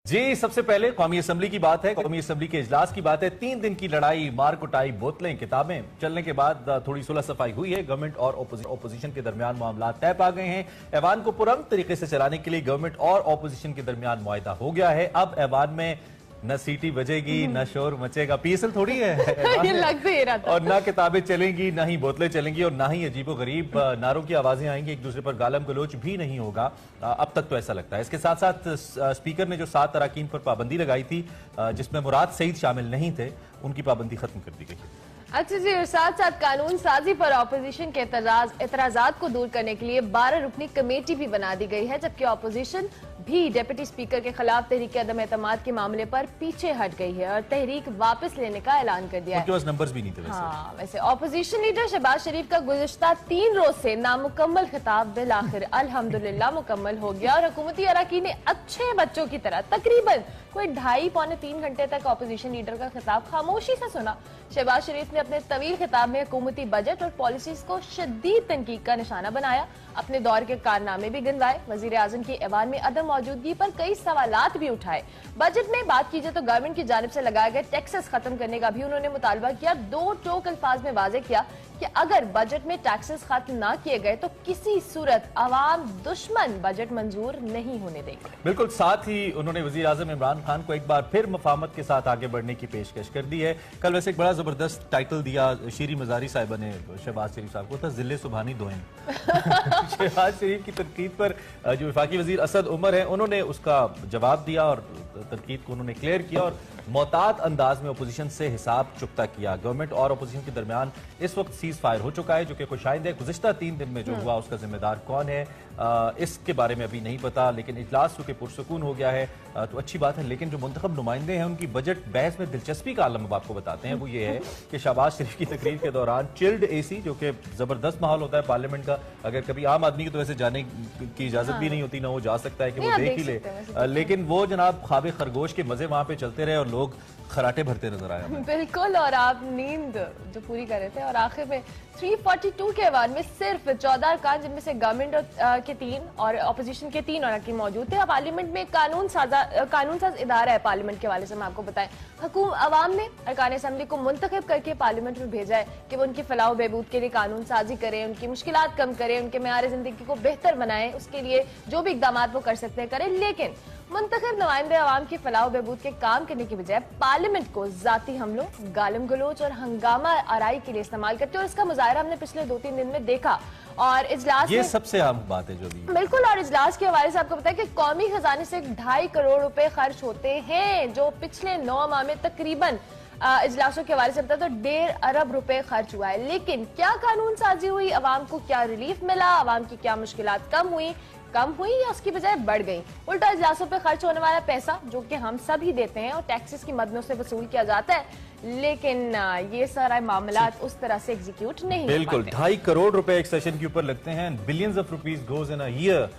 जी, सबसे पहले कौमी असम्बली की बात है। कौमी असम्बली के इजलास की बात है। 3 दिन की लड़ाई, मार कुटाई, बोतलें, किताबें चलने के बाद थोड़ी सुलह सफाई हुई है। गवर्नमेंट और ओपोजिशन के दरमियान मामला तय पा गए हैं। ऐवान को पुरअमन तरीके से चलाने के लिए गवर्नमेंट और ओपोजिशन के दरमियान मुआहिदा हो गया है। अब ऐवान में न सीटी बजेगी, न शोर मचेगा, पीएसएल थोड़ी है ये लग भी रहा था। और ना किताबें चलेंगी, ना ही बोतलें चलेंगी और ना ही अजीबो गरीब नारों की आवाजें आएंगी। एक दूसरे पर गालम गलोच भी नहीं होगा। अब तक तो ऐसा लगता है। इसके साथ साथ स्पीकर ने जो 7 अराकीन पर पाबंदी लगाई थी, जिसमें मुराद सईद शामिल नहीं थे, उनकी पाबंदी खत्म कर दी गई है। अच्छा जी, और साथ साथ कानून साजी पर ऑपोजिशन के एतराजात को दूर करने के लिए 12 रुकनी कमेटी भी बना दी गई है, जबकि ऑपोजिशन भी डिप्टी स्पीकर के खिलाफ तहरीक अदम एतमाद के मामले पर पीछे हट गई है और तहरीक वापस लेने का ऐलान कर दिया है। नंबर्स भी नहीं थे वैसे। हाँ, वैसे ऑपोजिशन लीडर शहबाज शरीफ का गुज़िश्ता 3 रोज से नामुकम्मल खिताब बिलाखिर अल्हम्दुलिल्लाह मुकम्मल हो गया और हुकूमती अरकान ने अच्छे बच्चों की तरह तकरीबन कोई 2.5-3 घंटे तक ऑपोजिशन लीडर का खिताब खामोशी से सुना। शहबाज शरीफ ने अपने तवील खिताब में हुकूमती बजट और पॉलिसीज को शदीद तनकीद का निशाना बनाया। अपने दौर के कारनामे भी गिनवाए। वजीर आजम की ऐवान में अदम मौजूदगी पर कई सवालात भी उठाए। बजट में बात कीजिए तो गवर्नमेंट की जानिब से लगाए गए टैक्सेस खत्म करने का भी उन्होंने मुतालबा किया। 2 टोक अल्फाज में वाजे किया कि अगर बजट में टैक्सेस खत्म ना किए गए तो किसी सूरत अवाम दुश्मन बजट मंजूर नहीं होने देंगे। बिल्कुल, साथ ही उन्होंने वजीर आजम इमरान खान को एक बार फिर मुफाहमत के साथ आगे बढ़ने की पेशकश कर दी है। कल वैसे एक बड़ा जबरदस्त टाइटल दिया शीरी मजारी साहिबा ने शहबाज शरीफ साहब को, था जिले सुबहानी दोइन। शहबाज शरीफ की तनकीद पर जो वफाकी वजीर असद उमर है, उन्होंने उसका जवाब दिया और तनकीद को उन्होंने क्लियर किया और मोहतात अंदाज में अपोजिशन से हिसाब चुकता किया। गवर्नमेंट और अपोजिशन के दरमियान इस वक्त सीज फायर हो चुका है, जो कि खुशाइंद है। गुज़िश्ता 3 दिन में जो हुआ उसका जिम्मेदार कौन है, इसके बारे में अभी नहीं पता, लेकिन इजलास चूंकि पुरसुकून हो गया है तो अच्छी बात है। लेकिन जो मुंतखब नुमाइंदे हैं, उनकी बजट बहस में दिलचस्पी का आलम अब आपको बताते हैं। वो ये है कि शहबाज शरीफ की तकरीर के दौरान चिल्ड AC, जो कि जबरदस्त माहौल होता है पार्लियामेंट का, अगर कभी आम आदमी की तो वैसे जाने की इजाजत भी नहीं होती, ना वो जा सकता है कि वो देख ही ले, लेकिन वो जनाब ख्वाब खरगोश के मजे वहां पे चलते रहे और लोग खराटे भरते नजर आए। बिल्कुल, और आप नींद जो पूरी कर रहे थे और आखिर में 342 के ऐवान में सिर्फ 14 अरकान, जिनमें से गवर्नमेंट के 3 और अपोजिशन के 3 अरकान मौजूद थे। पार्लियामेंट में कानून साज इदारा है पार्लियामेंट के हवाले से मैं आपको बताएं। अवाम ने अरकान असेंबली को मुंतखब करके पार्लियामेंट में भेजा है कि वो उनकी फलाह बहबूद के लिए कानून साजी करें, उनकी मुश्किलात कम करें, उनके मेयार जिंदगी को बेहतर बनाएं, उसके लिए जो भी इकदाम वो कर सकते हैं करें। लेकिन मुंतखब नुमाइंदे अवाम की फलाह बहबूद के काम करने की बजाय पार्लियामेंट को जाती हमलों, गालम गलोच और हंगामा आराई के लिए इस्तेमाल करते हैं और इसका मुजाहरा हमने पिछले 2-3 दिन में देखा। और इजलास ये सबसे अहम बात है जो भी बिल्कुल, और इजलास के हवाले से आपको पता है कि कौमी खजाने से 2.5 करोड़ रुपए खर्च होते हैं, जो पिछले 9 माह में तकरीबन इजलासों के हवाले से पता तो 1.5 अरब रुपए खर्च हुआ है। लेकिन क्या कानून साजी हुई, अवाम को क्या रिलीफ मिला, अवाम की क्या मुश्किलात कम हुई या उसकी बजाय बढ़ गई? उल्टा इजलासों पे खर्च होने वाला पैसा जो कि हम सभी देते हैं और टैक्सेस की मदनों से वसूल किया जाता है, लेकिन ये सारा मामला उस तरह से एग्जीक्यूट नहीं। बिल्कुल, 2.5 करोड़ रुपए एक सेशन के ऊपर लगते हैं। Billions of rupees goes in a year,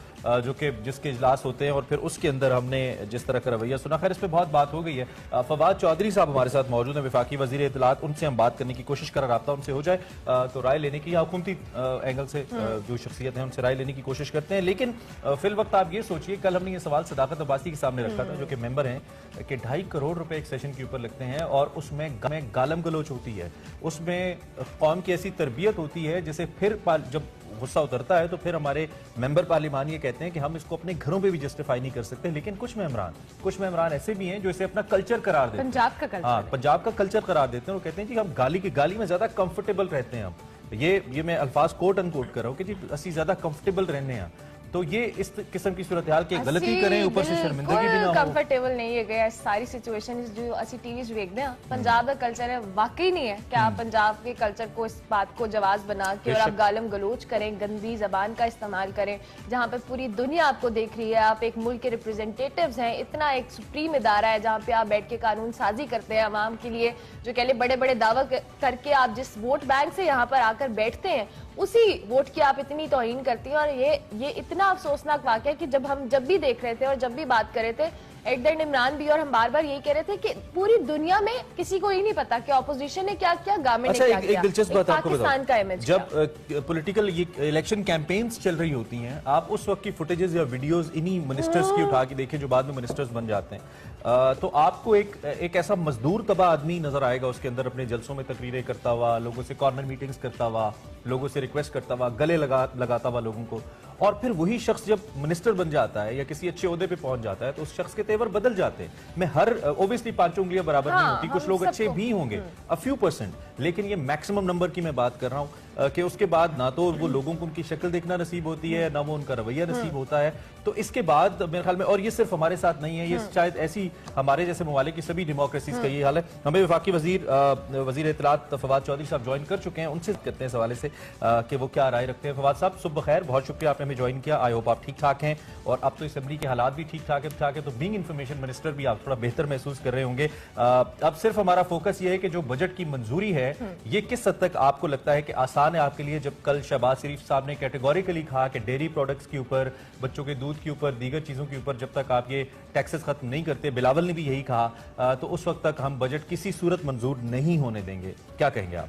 जो कि जिसके इजलास होते हैं और फिर उसके अंदर हमने जिस तरह का रवैया सुना। खैर, इस पर बहुत बात हो गई है। फवाद चौधरी साहब हमारे साथ मौजूद हैं, वफाकी वजीर इत्तलात। उनसे हम बात करने की कोशिश कर, रहा उनसे हो जाए तो राय लेने की, या हुकूमती एंगल से जो शख्सियत है उनसे राय लेने की कोशिश करते हैं। लेकिन फिल वक्त आप ये सोचिए, कल हमने ये सवाल सदाकत अब्बासी के सामने रखा था, जो कि मेंबर हैं, कि 2.5 करोड़ रुपए एक सेशन के ऊपर लगते हैं और उसमें गालम गलोच होती है, उसमें कौम की ऐसी तरबियत होती है जिसे फिर जब गुस्सा उतरता है तो फिर हमारे मेंबर पार्लियामान ये कहते हैं कि हम इसको अपने घरों पे भी जस्टिफाई नहीं कर सकते। लेकिन कुछ मेंबरान ऐसे भी हैं जो इसे अपना कल्चर करार देते हैं, पंजाब का कल्चर। हाँ, पंजाब का कल्चर करार देते हैं। वो कहते हैं कि हम गाली में ज्यादा कंफर्टेबल रहते हैं। हम ये मैं अल्फाज कोट अनकोट कर रहा हूँ कि जी असी ज्यादा कंफर्टेबल रहने हैं। तो ये इस किस्म की सूरत हाल की गलती करें, ऊपर से शर्मिंदगी भी ना हो। कंफर्टेबल नहीं है गया सारी सिचुएशन जो असि टीवी देखते हैं। पंजाब का कल्चर है, वाकई नहीं है कि आप पंजाब के कल्चर को, इस बात को जवाब बना के और आप गालम गलोच करें, गंदी जबान का इस्तेमाल करें, जहाँ पे पूरी दुनिया आपको देख रही है। आप एक मुल्क के रिप्रेजेंटेटिव्स हैं, इतना एक सुप्रीम इदारा है जहाँ पे आप बैठ के कानून साजी करते हैं अवाम के लिए, जो कह ले बड़े बड़े दावा करके आप जिस वोट बैंक से यहाँ पर आकर बैठते हैं, उसी वोट की आप इतनी तौहीन करती हैं। और ये इतना अफसोसनाक वाकया है कि जब भी देख रहे थे और जब भी बात कर रहे थे, एट द एंड इमरान भी, और हम बार बार यही कह रहे थे कि पूरी दुनिया में किसी को ही नहीं पता कि ऑपोजिशन ने क्या किया, गवर्नमेंट अच्छा, ने क्या एक किया। दिलचस्प बात आपको पाकिस्तान का बताऊं, इमेज जब पॉलिटिकल ये इलेक्शन कैंपेन्स चल रही होती हैं, आप उस वक्त की फुटेजेस या वीडियोस इन्हीं मिनिस्टर्स की उठा के देखें जो बाद में मिनिस्टर्स बन जाते हैं, तो आपको एक ऐसा मजदूर तबा आदमी नजर आएगा उसके अंदर, अपने जलसों में तकरीरें करता हुआ, लोगों से कॉर्नर मीटिंग्स करता हुआ, लोगों से रिक्वेस्ट करता हुआ, गले लगाता हुआ लोगों को। और फिर वही शख्स जब मिनिस्टर बन जाता है या किसी अच्छे ओहदे पे पहुंच जाता है तो उस शख्स के तेवर बदल जाते हैं। मैं हर ओबियसली पांचों उंगलियां बराबर नहीं होती, कुछ लोग अच्छे भी होंगे, अ फ्यू परसेंट, लेकिन ये मैक्सिमम नंबर की मैं बात कर रहा हूं कि उसके बाद ना तो वो लोगों को उनकी शक्ल देखना नसीब होती है, ना वो उनका रवैया नसीब होता है। तो इसके बाद मेरे ख्याल में, और ये सिर्फ हमारे साथ नहीं है, ये शायद ऐसी हमारे जैसे ममालिक की सभी डेमोक्रेसीज का ये हाल है। हमें वफाकी वजीर इत्तलात फवाद चौधरी साहब ज्वाइन कर चुके हैं, उनसे करते हैं इस हवाले से कि वो क्या राय रखते हैं। फवाद साहब सुबह खैर, बहुत शुक्रिया आपने हमें ज्वाइन किया। आई होप आप ठीक ठाक हैं, और अब तो असेंबली के हालात भी ठीक ठाक है, तो बीइंग इंफॉर्मेशन मिनिस्टर भी आप थोड़ा बेहतर महसूस कर रहे होंगे। अब सिर्फ हमारा फोकस ये है कि जो बजट की मंजूरी है ये किस हद तक आपको लगता है कि आसान है आपके लिए। जब कल शहबाज शरीफ साहब ने कैटेगोरिकली कहा कि डेयरी प्रोडक्ट्स के ऊपर, बच्चों के दूध के ऊपर, दीगर चीजों के ऊपर जब तक आप ये टैक्सेस खत्म नहीं करते, बिलावल ने भी यही कहा, तो उस वक्त तक हम बजट किसी सूरत मंजूर नहीं होने देंगे, क्या कहेंगे आप?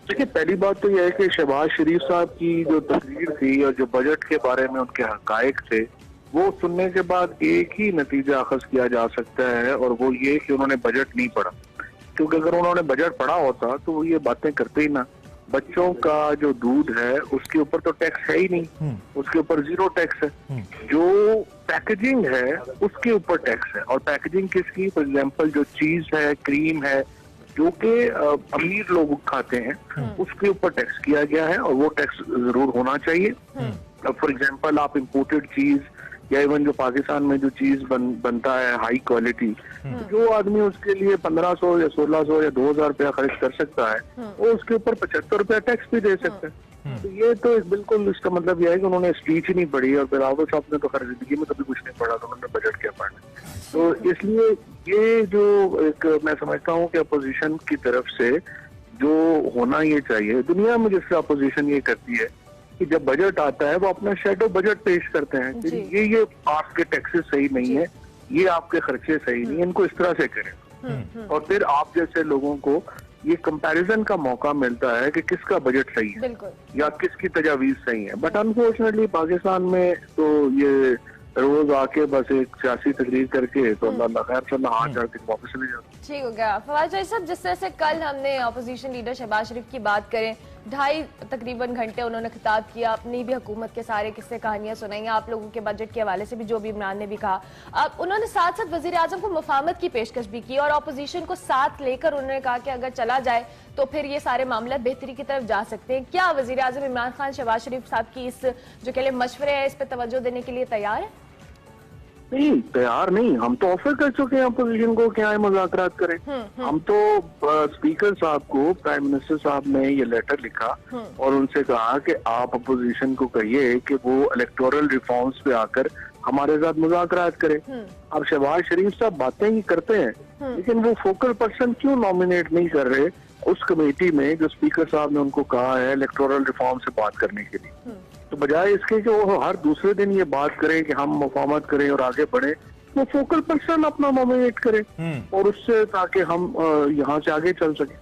देखिए, पहली बात तो यह है कि शहबाज शरीफ साहब की जो तकरीर थी और जो बजट के बारे में उनके हकायक थे, वो सुनने के बाद एक ही नतीजा अखज किया जा सकता है, और वो ये कि उन्होंने बजट नहीं पढ़ा। क्योंकि अगर उन्होंने बजट पढ़ा होता तो वो ये बातें करते ही ना। बच्चों का जो दूध है उसके ऊपर तो टैक्स है ही नहीं, उसके ऊपर 0 टैक्स है। जो पैकेजिंग है उसके ऊपर टैक्स है, और पैकेजिंग किसकी? फॉर एग्जाम्पल जो चीज है, क्रीम है, जो कि अमीर लोग खाते हैं, उसके ऊपर टैक्स किया गया है, और वो टैक्स जरूर होना चाहिए। फॉर एग्जाम्पल आप इम्पोर्टेड चीज या इवन जो पाकिस्तान में जो चीज बनता है हाई क्वालिटी, तो जो आदमी उसके लिए 1500 या 1600 या 2000 रुपया खर्च कर सकता है, वो उसके ऊपर 75 रुपया टैक्स भी दे सकता है। तो ये तो बिल्कुल इसका मतलब यह है कि उन्होंने स्पीच ही नहीं पढ़ी, और बिलावल साहब ने तो खैर जिंदगी में कभी कुछ नहीं पढ़ा, तो उन्होंने बजट क्या पढ़ना। तो इसलिए ये जो एक मैं समझता हूँ कि अपोजिशन की तरफ से जो होना ये चाहिए, दुनिया में जिससे अपोजिशन ये करती है कि जब बजट आता है वो अपना शेडो बजट पेश करते हैं कि ये आपके टैक्सेस सही नहीं है, ये आपके खर्चे सही नहीं है, इनको इस तरह से करें। और फिर आप जैसे लोगों को ये कंपैरिजन का मौका मिलता है कि किसका बजट सही है या किसकी तजावीज सही है। बट अनफॉर्चुनेटली पाकिस्तान में तो ये रोज आके बस एक सियासी तकरीर करके तो अल्लाह खैर चलना हाथ चढ़ के वापस चले जाते। ठीक हो गया फवाद साहब, जिस तरह से कल हमने अपोजिशन लीडर शहबाज शरीफ की बात करें, 2.5 तकरीबन घंटे उन्होंने खिताब किया, अपनी भी हुकूमत के सारे किस्से कहानियां सुनाई, आप लोगों के बजट के हवाले से भी जो भी इमरान ने भी कहा। अब उन्होंने साथ साथ वजीर आजम को मुफाहमत की पेशकश भी की, और अपोजिशन को साथ लेकर उन्होंने कहा कि अगर चला जाए तो फिर ये सारे मामला बेहतरी की तरफ जा सकते हैं। क्या वजीर आजम इमरान खान शहबाज शरीफ साहब की इस जो कह मशवरे है, इस पर तवज्जो देने के लिए तैयार है? नहीं, तैयार नहीं, हम तो ऑफर कर चुके हैं अपोजिशन को क्या है मुज़ाकरात करें। हम तो स्पीकर साहब को, प्राइम मिनिस्टर साहब ने ये लेटर लिखा और उनसे कहा कि आप अपोजिशन को कहिए कि वो इलेक्टोरल रिफॉर्म्स पे आकर हमारे साथ मुज़ाकरात करें। अब शहबाज शरीफ साहब बातें ही करते हैं, लेकिन वो फोकल पर्सन क्यों नॉमिनेट नहीं कर रहे उस कमेटी में जो स्पीकर साहब ने उनको कहा है इलेक्टोरल रिफॉर्म से बात करने के लिए? तो बजाय इसके कि वो हर दूसरे दिन ये बात करें कि हम मुफाहमत करें और आगे बढ़े, वो फोकल पर्सन अपना नॉमिनेट करें और उससे ताकि हम यहाँ से आगे चल सकें।